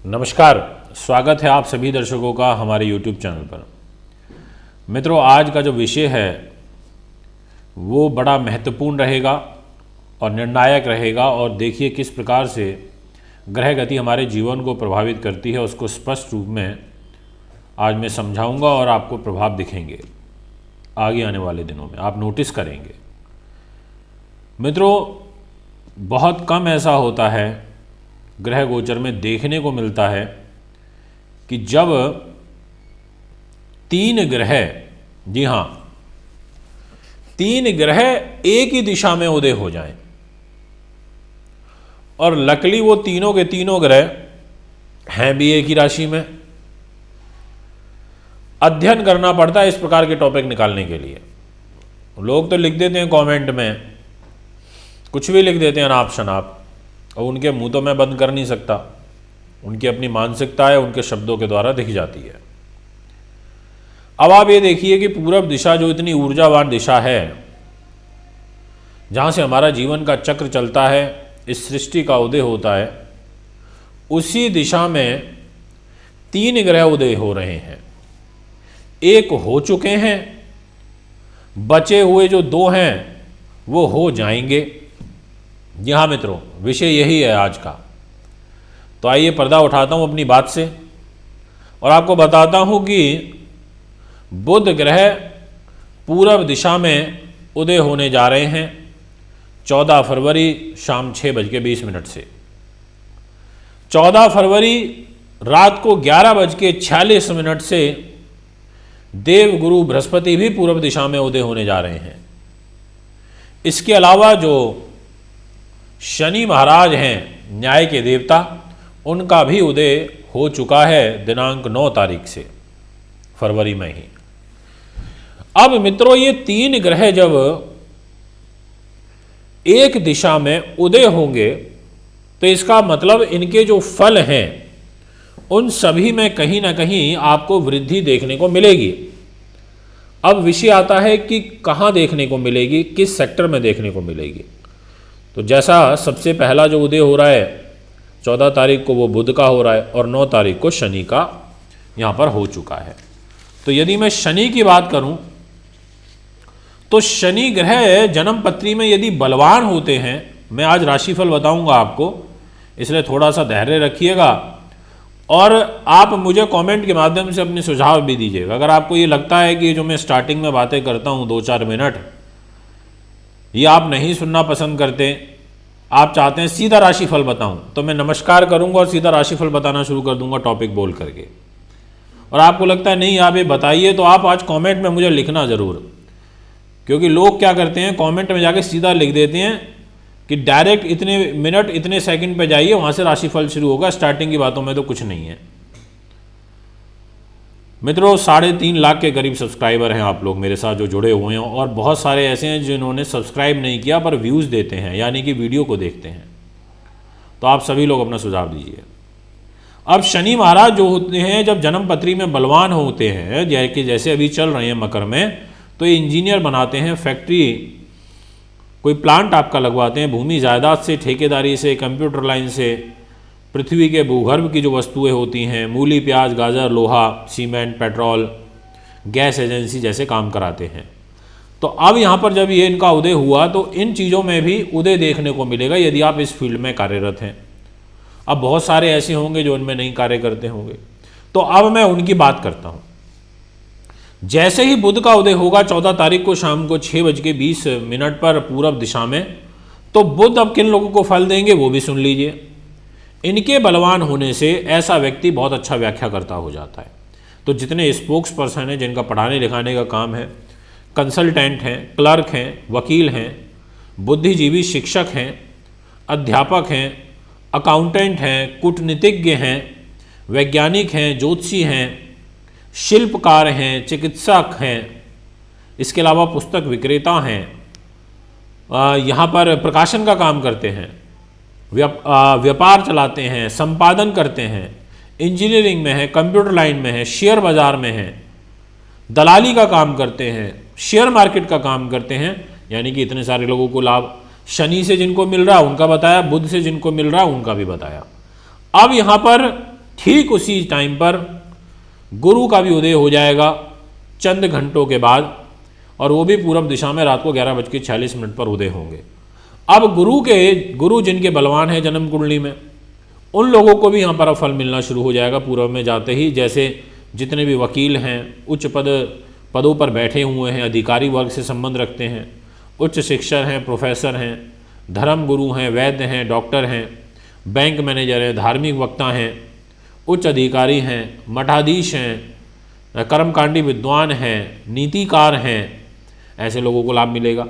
नमस्कार, स्वागत है आप सभी दर्शकों का हमारे YouTube चैनल पर। मित्रों, आज का जो विषय है वो बड़ा महत्वपूर्ण रहेगा और निर्णायक रहेगा और देखिए किस प्रकार से ग्रह गति हमारे जीवन को प्रभावित करती है, उसको स्पष्ट रूप में आज मैं समझाऊंगा और आपको प्रभाव दिखेंगे आगे आने वाले दिनों में, आप नोटिस करेंगे। मित्रों, बहुत कम ऐसा होता है, ग्रह गोचर में देखने को मिलता है कि जब तीन ग्रह, जी हाँ, तीन ग्रह एक ही दिशा में उदय हो जाएं और लकली वो तीनों के तीनों ग्रह हैं भी एक ही राशि में। अध्ययन करना पड़ता है इस प्रकार के टॉपिक निकालने के लिए। लोग तो लिख देते हैं कमेंट में, कुछ भी लिख देते हैं अनाप शनाप, और उनके मुंह तो मैं बंद कर नहीं सकता। उनकी अपनी मानसिकता है, उनके शब्दों के द्वारा दिख जाती है। अब आप ये देखिए कि पूरब दिशा जो इतनी ऊर्जावान दिशा है, जहाँ से हमारा जीवन का चक्र चलता है, इस सृष्टि का उदय होता है, उसी दिशा में तीन ग्रह उदय हो रहे हैं। एक हो चुके हैं, बचे हुए जो दो हैं वो हो जाएंगे। जी हाँ मित्रों, विषय यही है आज का। तो आइए पर्दा उठाता हूँ अपनी बात से और आपको बताता हूँ कि बुध ग्रह पूरब दिशा में उदय होने जा रहे हैं 14 फरवरी शाम 6:20 से। 14 फरवरी रात को 11:46 से देव गुरु बृहस्पति भी पूरब दिशा में उदय होने जा रहे हैं। इसके अलावा जो शनि महाराज हैं, न्याय के देवता, उनका भी उदय हो चुका है दिनांक 9 तारीख से फरवरी में ही। अब मित्रों, ये तीन ग्रह जब एक दिशा में उदय होंगे तो इसका मतलब इनके जो फल हैं उन सभी में कहीं ना कहीं आपको वृद्धि देखने को मिलेगी। अब विषय आता है कि कहाँ देखने को मिलेगी, किस सेक्टर में देखने को मिलेगी। तो जैसा सबसे पहला जो उदय हो रहा है 14 तारीख को वो बुध का हो रहा है और 9 तारीख को शनि का यहाँ पर हो चुका है। तो यदि मैं शनि की बात करूं तो शनि ग्रह जन्म पत्री में यदि बलवान होते हैं, मैं आज राशिफल बताऊंगा आपको, इसलिए थोड़ा सा धैर्य रखिएगा और आप मुझे कमेंट के माध्यम से अपने सुझाव भी दीजिएगा। अगर आपको ये लगता है कि जो मैं स्टार्टिंग में बातें करता हूँ 2-4 मिनट, ये आप नहीं सुनना पसंद करते, आप चाहते हैं सीधा राशिफल बताऊं, तो मैं नमस्कार करूंगा और सीधा राशिफल बताना शुरू कर दूंगा टॉपिक बोल करके। और आपको लगता है नहीं आप ये बताइए, तो आप आज कमेंट में मुझे लिखना ज़रूर, क्योंकि लोग क्या करते हैं कमेंट में जाके सीधा लिख देते हैं कि डायरेक्ट इतने मिनट इतने सेकंड पे जाइए, वहाँ से राशिफल शुरू होगा, स्टार्टिंग की बातों में तो कुछ नहीं है। मित्रों, 3.5 लाख के करीब सब्सक्राइबर हैं आप लोग मेरे साथ जो जुड़े हुए हैं, और बहुत सारे ऐसे हैं जिन्होंने सब्सक्राइब नहीं किया पर व्यूज़ देते हैं, यानी कि वीडियो को देखते हैं। तो आप सभी लोग अपना सुझाव दीजिए। अब शनि महाराज जो होते हैं जब जन्म पत्री में बलवान होते हैं, जैसे अभी चल रहे हैं मकर में, तो ये इंजीनियर बनाते हैं, फैक्ट्री कोई प्लांट आपका लगवाते हैं, भूमि जायदाद से, ठेकेदारी से, कंप्यूटर लाइन से, पृथ्वी के भूगर्भ की जो वस्तुएं होती हैं, मूली, प्याज, गाजर, लोहा, सीमेंट, पेट्रोल, गैस एजेंसी जैसे काम कराते हैं। तो अब यहाँ पर जब ये इनका उदय हुआ तो इन चीज़ों में भी उदय देखने को मिलेगा यदि आप इस फील्ड में कार्यरत हैं। अब बहुत सारे ऐसे होंगे जो उनमें नहीं कार्य करते होंगे, तो अब मैं उनकी बात करता हूँ। जैसे ही बुध का उदय होगा 14 तारीख को शाम को 6:20 पर पूरब दिशा में, तो बुध अब किन लोगों को फल देंगे वो भी सुन लीजिए। इनके बलवान होने से ऐसा व्यक्ति बहुत अच्छा व्याख्याकर्ता हो जाता है। तो जितने स्पोक्स पर्सन हैं, जिनका पढ़ाने लिखाने का काम है, कंसल्टेंट हैं, क्लर्क हैं, वकील हैं, बुद्धिजीवी शिक्षक हैं, अध्यापक हैं, अकाउंटेंट हैं, कूटनीतिज्ञ हैं, वैज्ञानिक हैं, ज्योतिषी हैं, शिल्पकार हैं, चिकित्सक हैं, इसके अलावा पुस्तक विक्रेता हैं, यहाँ पर प्रकाशन का काम करते हैं, व्यापार चलाते हैं, संपादन करते हैं, इंजीनियरिंग में है, कंप्यूटर लाइन में है, शेयर बाजार में है, दलाली का काम करते हैं, शेयर मार्केट का काम करते हैं, यानी कि इतने सारे लोगों को लाभ शनि से जिनको मिल रहा है उनका बताया, बुध से जिनको मिल रहा है उनका भी बताया। अब यहाँ पर ठीक उसी टाइम पर गुरु का भी उदय हो जाएगा चंद घंटों के बाद, और वो भी पूरब दिशा में रात को 11:46 पर उदय होंगे। अब गुरु जिनके बलवान हैं जन्म कुंडली में, उन लोगों को भी यहाँ पर फल मिलना शुरू हो जाएगा पूर्व में जाते ही। जैसे जितने भी वकील हैं, उच्च पदों पर बैठे हुए हैं, अधिकारी वर्ग से संबंध रखते हैं, उच्च शिक्षक हैं, प्रोफेसर हैं, धर्म गुरु हैं, वैद्य हैं, डॉक्टर हैं, बैंक मैनेजर हैं, धार्मिक वक्ता हैं, उच्च अधिकारी हैं, मठाधीश हैं, कर्मकांडी विद्वान हैं, नीतिकार हैं, ऐसे लोगों को लाभ मिलेगा।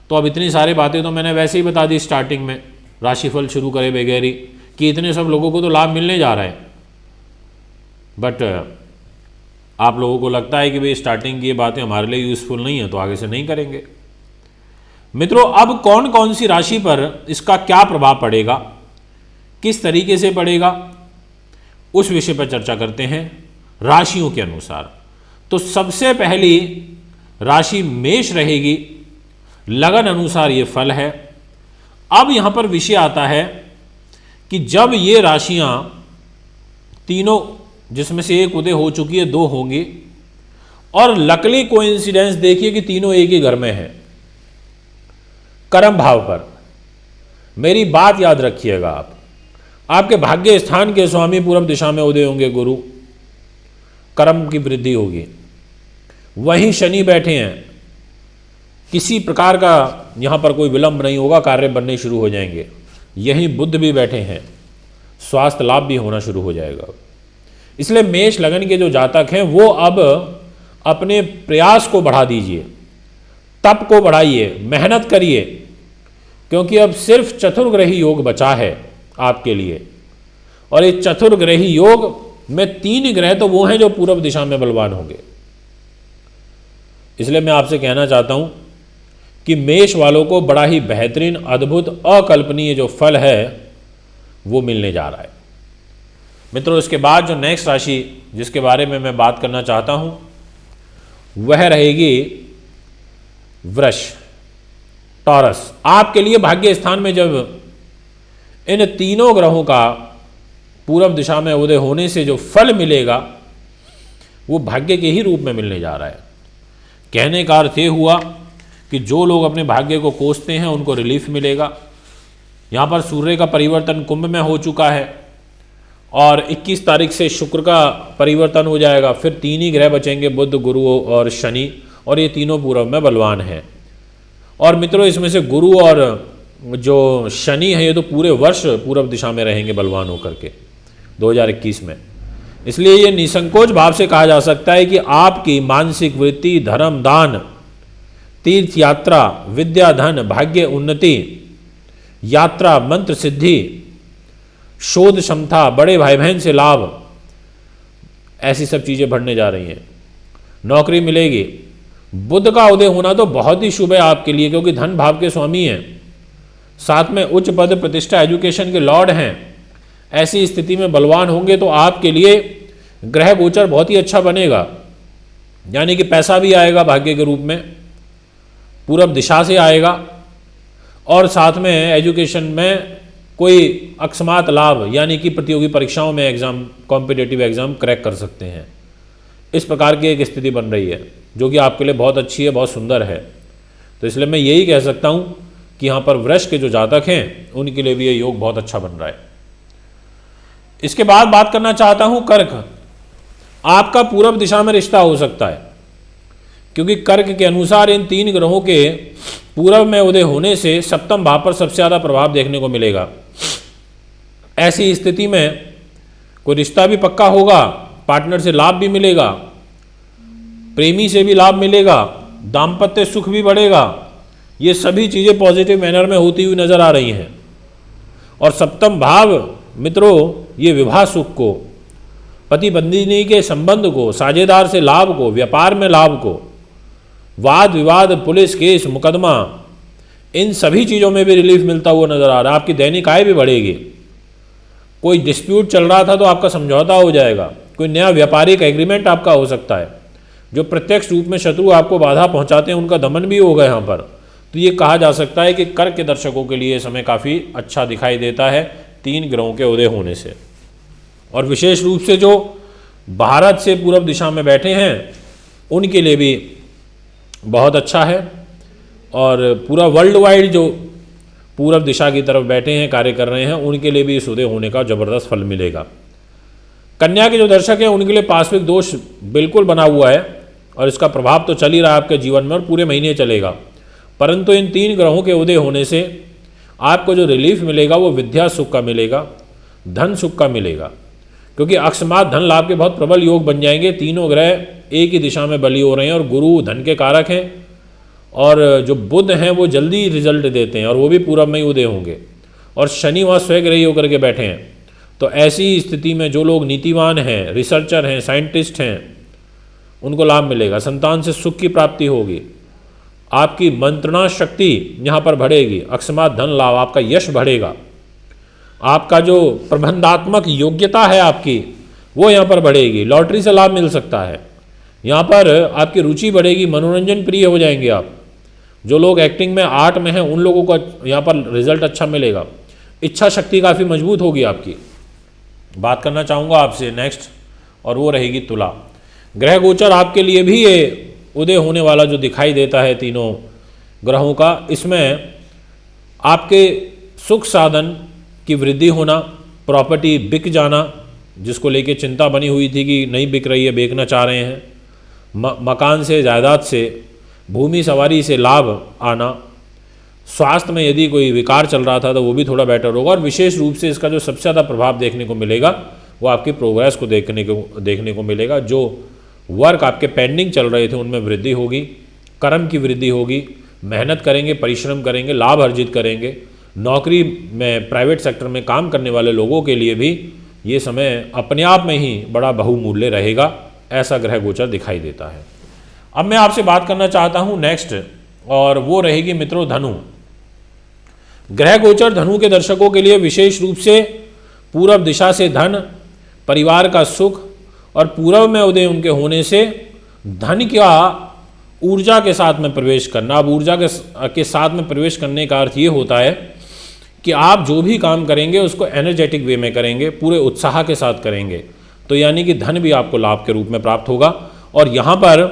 तो अब इतनी सारी बातें तो मैंने वैसे ही बता दी स्टार्टिंग में, राशिफल शुरू करे वगैरह, कि इतने सब लोगों को तो लाभ मिलने जा रहा है। बट आप लोगों को लगता है कि भाई स्टार्टिंग की ये बातें हमारे लिए यूज़फुल नहीं है, तो आगे से नहीं करेंगे। मित्रों, अब कौन कौन सी राशि पर इसका क्या प्रभाव पड़ेगा, किस तरीके से पड़ेगा, उस विषय पर चर्चा करते हैं राशियों के अनुसार। तो सबसे पहली राशि मेष रहेगी, लगन अनुसार ये फल है। अब यहां पर विषय आता है कि जब ये राशियां तीनों, जिसमें से एक उदय हो चुकी है, 2 होंगी, और लकली कोइंसिडेंस देखिए कि तीनों एक ही घर में है, कर्म भाव पर। मेरी बात याद रखिएगा, आपके भाग्य स्थान के स्वामी पूर्व दिशा में उदय होंगे गुरु, कर्म की वृद्धि होगी। वहीं शनि बैठे हैं, किसी प्रकार का यहाँ पर कोई विलंब नहीं होगा, कार्य बनने शुरू हो जाएंगे। यहीं बुध भी बैठे हैं, स्वास्थ्य लाभ भी होना शुरू हो जाएगा। इसलिए मेष लगन के जो जातक हैं वो अब अपने प्रयास को बढ़ा दीजिए, तप को बढ़ाइए, मेहनत करिए, क्योंकि अब सिर्फ चतुर्ग्रही योग बचा है आपके लिए। और इस चतुर्ग्रही योग में 3 ग्रह तो वो हैं जो पूर्व दिशा में बलवान होंगे। इसलिए मैं आपसे कहना चाहता हूं कि मेष वालों को बड़ा ही बेहतरीन, अद्भुत, अकल्पनीय जो फल है वो मिलने जा रहा है। मित्रों, इसके बाद जो नेक्स्ट राशि जिसके बारे में मैं बात करना चाहता हूं वह रहेगी वृष, टॉरस। आपके लिए भाग्य स्थान में जब इन तीनों ग्रहों का पूर्व दिशा में उदय होने से जो फल मिलेगा वो भाग्य के ही रूप में मिलने जा रहा है। कहने का अर्थ ये हुआ कि जो लोग अपने भाग्य को कोसते हैं उनको रिलीफ मिलेगा। यहाँ पर सूर्य का परिवर्तन कुंभ में हो चुका है और 21 तारीख से शुक्र का परिवर्तन हो जाएगा। फिर 3 ही ग्रह बचेंगे, बुध, गुरु और शनि, और ये तीनों पूर्व में बलवान हैं। और मित्रों, इसमें से गुरु और जो शनि है ये तो पूरे वर्ष पूर्व दिशा में रहेंगे बलवान होकर के 2021 में। इसलिए ये निसंकोच भाव से कहा जा सकता है कि आपकी मानसिक वृत्ति, धर्म, दान, तीर्थ यात्रा, विद्या, धन, भाग्य, उन्नति, यात्रा, मंत्र सिद्धि, शोध क्षमता, बड़े भाई बहन से लाभ, ऐसी सब चीजें बढ़ने जा रही हैं। नौकरी मिलेगी। बुध का उदय होना तो बहुत ही शुभ है आपके लिए, क्योंकि धन भाव के स्वामी हैं, साथ में उच्च पद प्रतिष्ठा, एजुकेशन के लॉर्ड हैं। ऐसी स्थिति में बलवान होंगे तो आपके लिए ग्रह गोचर बहुत ही अच्छा बनेगा, यानी कि पैसा भी आएगा भाग्य के रूप में, पूरब दिशा से आएगा, और साथ में एजुकेशन में कोई अकस्मात लाभ, यानी कि प्रतियोगी परीक्षाओं में एग्जाम, कॉम्पिटिटिव एग्जाम क्रैक कर सकते हैं। इस प्रकार की एक स्थिति बन रही है जो कि आपके लिए बहुत अच्छी है, बहुत सुंदर है। तो इसलिए मैं यही कह सकता हूं कि यहाँ पर वृष के जो जातक हैं उनके लिए भी ये योग बहुत अच्छा बन रहा है। इसके बाद बात करना चाहता हूं कर्क। आपका पूर्व दिशा में रिश्ता हो सकता है, क्योंकि कर्क के अनुसार इन 3 ग्रहों के पूर्व में उदय होने से सप्तम भाव पर सबसे ज़्यादा प्रभाव देखने को मिलेगा। ऐसी स्थिति में कोई रिश्ता भी पक्का होगा, पार्टनर से लाभ भी मिलेगा, प्रेमी से भी लाभ मिलेगा, दाम्पत्य सुख भी बढ़ेगा। ये सभी चीज़ें पॉजिटिव मैनर में होती हुई नजर आ रही हैं। और सप्तम भाव मित्रों, ये विवाह सुख को, पति पत्नी के संबंध को, साझेदार से लाभ को, व्यापार में लाभ को, वाद विवाद, पुलिस केस, मुकदमा, इन सभी चीज़ों में भी रिलीफ मिलता हुआ नजर आ रहा है। आपकी दैनिक आय भी बढ़ेगी। कोई डिस्प्यूट चल रहा था तो आपका समझौता हो जाएगा। कोई नया व्यापारिक एग्रीमेंट आपका हो सकता है। जो प्रत्यक्ष रूप में शत्रु आपको बाधा पहुंचाते हैं उनका दमन भी होगा यहाँ पर। तो ये कहा जा सकता है कि कर्क के दर्शकों के लिए समय काफ़ी अच्छा दिखाई देता है 3 ग्रहों के उदय होने से। और विशेष रूप से जो भारत से पूर्व दिशा में बैठे हैं उनके लिए भी बहुत अच्छा है, और पूरा वर्ल्ड वाइड जो पूर्व दिशा की तरफ बैठे हैं, कार्य कर रहे हैं, उनके लिए भी इस उदय होने का जबरदस्त फल मिलेगा। कन्या के जो दर्शक हैं उनके लिए पार्श्विक दोष बिल्कुल बना हुआ है और इसका प्रभाव तो चल ही रहा है आपके जीवन में और पूरे महीने चलेगा, परंतु इन 3 ग्रहों के उदय होने से आपको जो रिलीफ मिलेगा वो विद्या सुख का मिलेगा, धन सुख का मिलेगा, क्योंकि अकस्मात धन लाभ के बहुत प्रबल योग बन जाएंगे। तीनों ग्रह एक ही दिशा में बली हो रहे हैं और गुरु धन के कारक हैं, और जो बुध हैं वो जल्दी रिजल्ट देते हैं और वो भी पूरब में ही उदय होंगे, और शनि वहाँ स्वग्रही होकर के बैठे हैं। तो ऐसी स्थिति में जो लोग नीतिवान हैं, रिसर्चर हैं, साइंटिस्ट हैं, उनको लाभ मिलेगा। संतान से सुख की प्राप्ति होगी, आपकी मंत्रणा शक्ति यहाँ पर बढ़ेगी, अकस्मात धन लाभ, आपका यश बढ़ेगा, आपका जो प्रबंधात्मक योग्यता है आपकी वो यहाँ पर बढ़ेगी, लॉटरी से लाभ मिल सकता है, यहाँ पर आपकी रुचि बढ़ेगी, मनोरंजन प्रिय हो जाएंगे आप। जो लोग एक्टिंग में, आर्ट में हैं, उन लोगों को यहाँ पर रिजल्ट अच्छा मिलेगा, इच्छा शक्ति काफ़ी मजबूत होगी आपकी। बात करना चाहूँगा आपसे नेक्स्ट, और वो रहेगी तुला। ग्रह गोचर आपके लिए भी ये उदय होने वाला जो दिखाई देता है तीनों ग्रहों का, इसमें आपके सुख साधन की वृद्धि होना, प्रॉपर्टी बिक जाना, जिसको लेके चिंता बनी हुई थी कि नहीं बिक रही है, बेचना चाह रहे हैं, मकान से, जायदाद से, भूमि सवारी से लाभ आना, स्वास्थ्य में यदि कोई विकार चल रहा था तो वो भी थोड़ा बेटर होगा, और विशेष रूप से इसका जो सबसे ज़्यादा प्रभाव देखने को मिलेगा वो आपकी प्रोग्रेस को देखने को मिलेगा। जो वर्क आपके पेंडिंग चल रहे थे उनमें वृद्धि होगी, कर्म की वृद्धि होगी, मेहनत करेंगे, परिश्रम करेंगे, लाभ अर्जित करेंगे। नौकरी में, प्राइवेट सेक्टर में काम करने वाले लोगों के लिए भी ये समय अपने आप में ही बड़ा बहुमूल्य रहेगा, ऐसा ग्रह गोचर दिखाई देता है। अब मैं आपसे बात करना चाहता हूँ नेक्स्ट, और वो रहेगी मित्रों धनु। ग्रह गोचर धनु के दर्शकों के लिए विशेष रूप से पूरब दिशा से धन, परिवार का सुख, और पूर्व में उदय उनके होने से धन का ऊर्जा के साथ में प्रवेश करना। अब ऊर्जा के साथ में प्रवेश करने का अर्थ ये होता है कि आप जो भी काम करेंगे उसको एनर्जेटिक वे में करेंगे, पूरे उत्साह के साथ करेंगे, तो यानी कि धन भी आपको लाभ के रूप में प्राप्त होगा। और यहाँ पर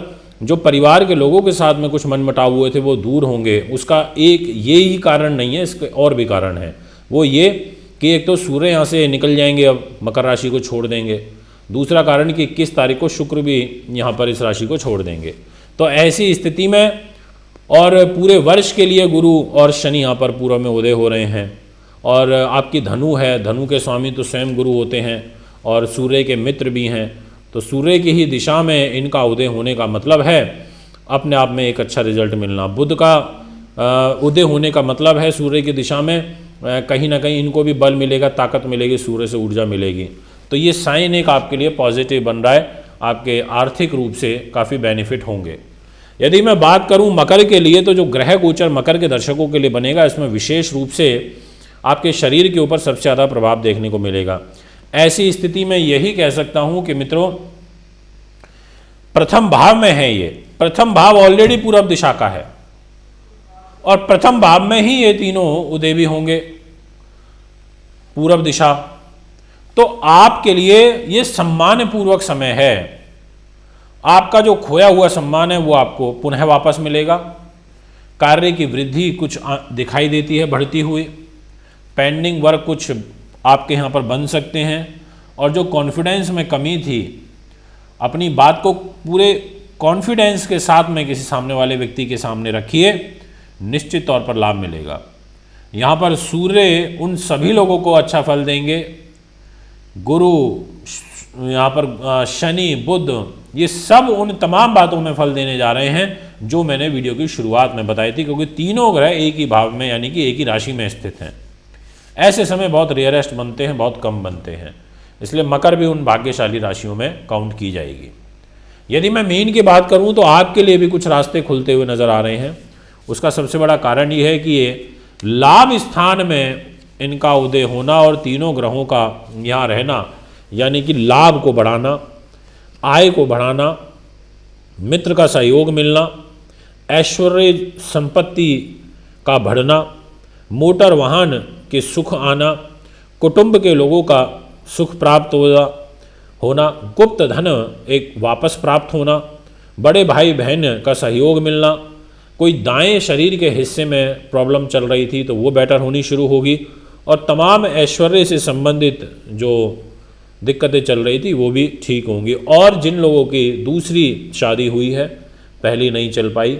जो परिवार के लोगों के साथ में कुछ मनमुटाव हुए थे वो दूर होंगे। उसका एक ये ही कारण नहीं है, इसके और भी कारण है। वो ये कि एक तो सूर्य यहाँ से निकल जाएंगे, अब मकर राशि को छोड़ देंगे। दूसरा कारण कि 21 तारीख को शुक्र भी यहाँ पर इस राशि को छोड़ देंगे। तो ऐसी स्थिति में और पूरे वर्ष के लिए गुरु और शनि यहाँ पर पूर्व में उदय हो रहे हैं, और आपकी धनु है, धनु के स्वामी तो स्वयं गुरु होते हैं और सूर्य के मित्र भी हैं। तो सूर्य की ही दिशा में इनका उदय होने का मतलब है अपने आप में एक अच्छा रिजल्ट मिलना। बुध का उदय होने का मतलब है सूर्य की दिशा में कहीं ना कहीं इनको भी बल मिलेगा, ताकत मिलेगी, सूर्य से ऊर्जा मिलेगी। तो ये साइन एक आपके लिए पॉजिटिव बन रहा है, आपके आर्थिक रूप से काफ़ी बेनिफिट होंगे। यदि मैं बात करूं मकर के लिए, तो जो ग्रह गोचर मकर के दर्शकों के लिए बनेगा, इसमें विशेष रूप से आपके शरीर के ऊपर सबसे ज़्यादा प्रभाव देखने को मिलेगा। ऐसी स्थिति में यही कह सकता हूं कि मित्रों प्रथम भाव में है, ये प्रथम भाव ऑलरेडी पूरब दिशा का है और प्रथम भाव में ही ये तीनों उदय भी होंगे, पूरब दिशा। तो आपके लिए ये सम्मानपूर्वक समय है। आपका जो खोया हुआ सम्मान है वो आपको पुनः वापस मिलेगा। कार्य की वृद्धि कुछ दिखाई देती है बढ़ती हुई, पेंडिंग वर्क कुछ आपके यहाँ पर बन सकते हैं, और जो कॉन्फिडेंस में कमी थी, अपनी बात को पूरे कॉन्फिडेंस के साथ में किसी सामने वाले व्यक्ति के सामने रखिए, निश्चित तौर पर लाभ मिलेगा। यहाँ पर सूर्य उन सभी लोगों को अच्छा फल देंगे, गुरु, यहाँ पर शनि, बुध, ये सब उन तमाम बातों में फल देने जा रहे हैं जो मैंने वीडियो की शुरुआत में बताई थी, क्योंकि तीनों ग्रह एक ही भाव में यानी कि एक ही राशि में स्थित हैं। ऐसे समय बहुत रेयरेस्ट बनते हैं, बहुत कम बनते हैं, इसलिए मकर भी उन भाग्यशाली राशियों में काउंट की जाएगी। यदि मैं मीन की बात करूं तो आपके लिए भी कुछ रास्ते खुलते हुए नजर आ रहे हैं। उसका सबसे बड़ा कारण ये है कि ये लाभ स्थान में इनका उदय होना और तीनों ग्रहों का यहाँ रहना, यानी कि लाभ को बढ़ाना, आय को बढ़ाना, मित्र का सहयोग मिलना, ऐश्वर्य संपत्ति का बढ़ना, मोटर वाहन के सुख आना, कुटुंब के लोगों का सुख प्राप्त होना, गुप्त धन एक वापस प्राप्त होना, बड़े भाई बहन का सहयोग मिलना, कोई दाएं शरीर के हिस्से में प्रॉब्लम चल रही थी तो वो बेटर होनी शुरू होगी, और तमाम ऐश्वर्य से संबंधित जो दिक्कतें चल रही थी वो भी ठीक होंगी। और जिन लोगों की दूसरी शादी हुई है, पहली नहीं चल पाई,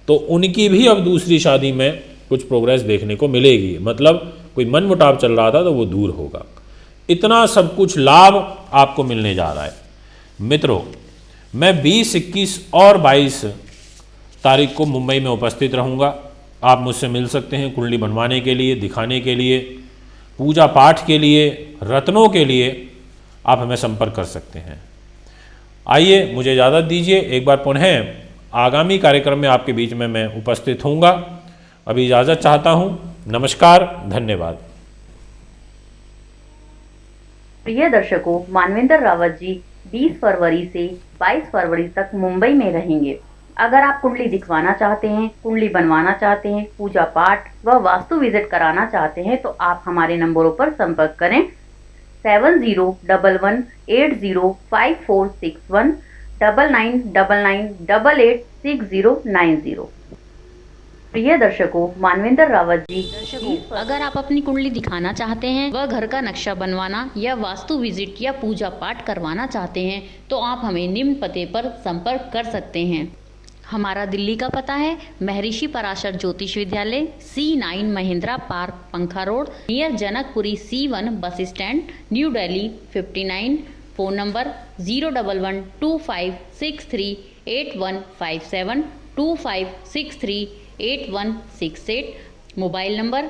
तो उनकी भी अब दूसरी शादी में कुछ प्रोग्रेस देखने को मिलेगी। मतलब कोई मनमुटाव चल रहा था तो वो दूर होगा। इतना सब कुछ लाभ आपको मिलने जा रहा है। मित्रों, मैं 20, 21 और 22 तारीख को मुंबई में उपस्थित रहूँगा। आप मुझसे मिल सकते हैं कुंडली बनवाने के लिए, दिखाने के लिए, पूजा पाठ के लिए, रत्नों के लिए आप हमें संपर्क कर सकते हैं। आइए, मुझे इजाज़त दीजिए। एक बार पुनः आगामी कार्यक्रम में आपके बीच में मैं उपस्थित होऊंगा। अभी इजाज़त चाहता हूँ। नमस्कार, धन्यवाद। प्रिय दर्शकों, मानवेंद्र रावत जी 20 फरवरी से 22 फरवरी तक मुंबई में रहेंगे। अगर आप कुंडली दिखवाना चाहते हैं, कुंडली बनवाना चाहते हैं, पूजा पाठ व वास्तु विजिट कराना चाहते हैं तो आप हमारे नंबरों पर संपर्क करें 7011805461 9999886090। प्रिय दर्शकों, मानवेंद्र रावत जी। अगर आप अपनी कुंडली दिखाना चाहते हैं व घर का नक्शा बनवाना या वास्तु विजिट या पूजा पाठ करवाना चाहते हैं तो आप हमें निम्न पते पर संपर्क कर सकते हैं। हमारा दिल्ली का पता है महर्षि पराशर ज्योतिष विद्यालय, C9 महिंद्रा पार्क, पंखा road, near Janakpuri, C1 bus stand, new Delhi 59। Phone number 01125638157, 25638168। Mobile number